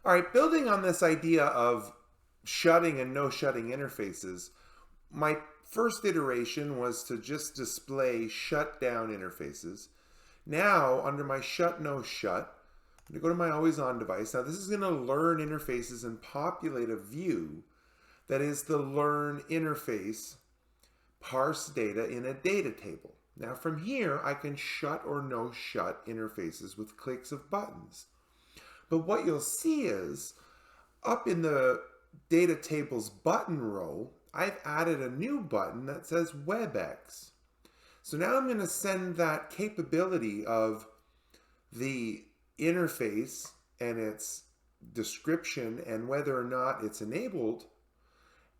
All right, building on this idea of shutting and no shutting interfaces, my first iteration was to just display shutdown interfaces. Now, under my shut no shut, I'm going to go to my always on device. Now, this is going to learn interfaces and populate a view that is the learn interface parse data in a data table. Now, from here, I can shut or no shut interfaces with clicks of buttons. But what you'll see is up in the data tables button row, I've added a new button that says WebEx. So now I'm going to send that capability of the interface and its description and whether or not it's enabled,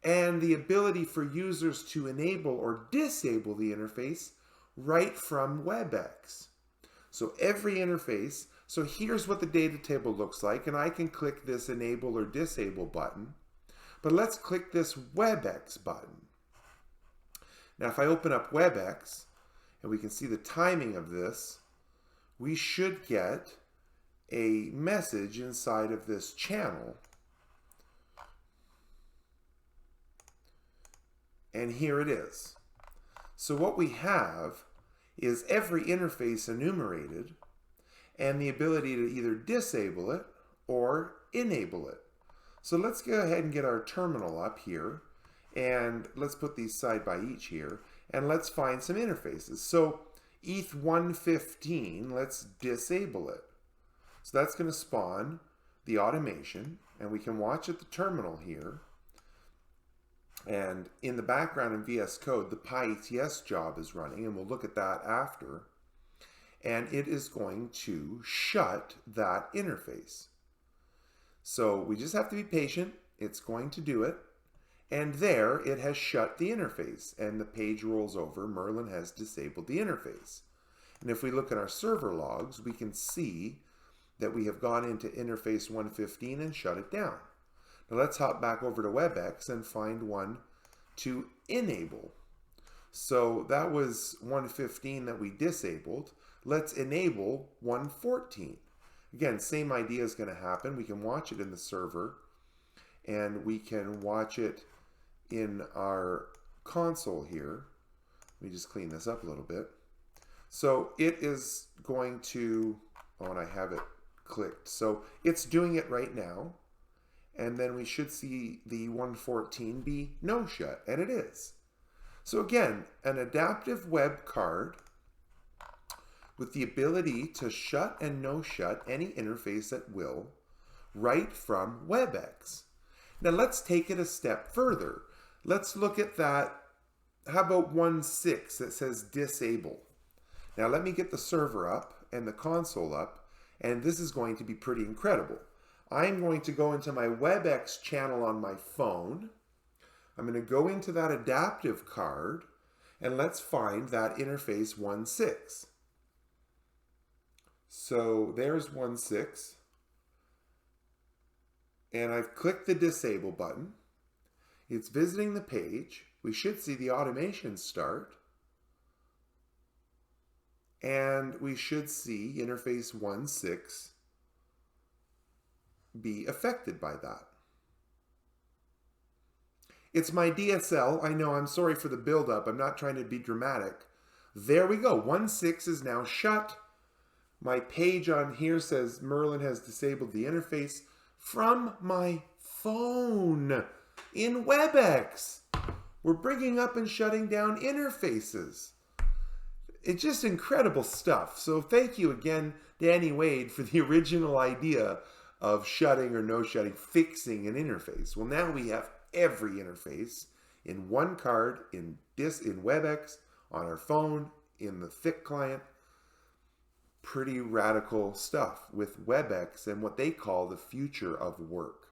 and the ability for users to enable or disable the interface right from WebEx. So every interface, so here's what the data table looks like, and I can click this enable or disable button, but let's click this WebEx button. Now if I open up WebEx, and we can see the timing of this, we should get a message inside of this channel. And here it is. So what we have is every interface enumerated and the ability to either disable it or enable it. So let's go ahead and get our terminal up here, and let's put these side by each here, and let's find some interfaces. So ETH115, let's disable it. So that's going to spawn the automation, and we can watch at the terminal here. And in the background in VS Code, the PyETS job is running, and we'll look at that after. And it is going to shut that interface. So we just have to be patient. It's going to do it. And there it has shut the interface, and the page rolls over. Merlin has disabled the interface. And if we look at our server logs, we can see that we have gone into interface 115 and shut it down. Now let's hop back over to WebEx and find one to enable. So that was 115 that we disabled. Let's enable 114. Again, same idea is going to happen. We can watch it in the server, and we can watch it in our console here. Let me just clean this up a little bit. So it is going to, oh, and I have it clicked. So it's doing it right now. And then we should see the 114 be no shut, and it is. So again, an adaptive web card with the ability to shut and no shut any interface at will right from WebEx. Now let's take it a step further. Let's look at that. How about 1.6 that says disable? Now let me get the server up and the console up, and this is going to be pretty incredible. I'm going to go into my WebEx channel on my phone. I'm going to go into that adaptive card, and let's find that interface 1.6. So there's 1.6, and I've clicked the disable button. It's visiting the page. We should see the automation start, and we should see interface 1.6 be affected by that. It's my DSL. I know, I'm sorry for the buildup. I'm not trying to be dramatic. There we go. 1.6 is now shut. My page on here says Merlin has disabled the interface from my phone in WebEx. We're bringing up and shutting down interfaces. It's just incredible stuff. So thank you again, Danny Wade, for the original idea of shutting or no shutting, fixing an interface. Well, now we have every interface in one card, in WebEx, on our phone, in the thick client. Pretty radical stuff with WebEx and what they call the future of work.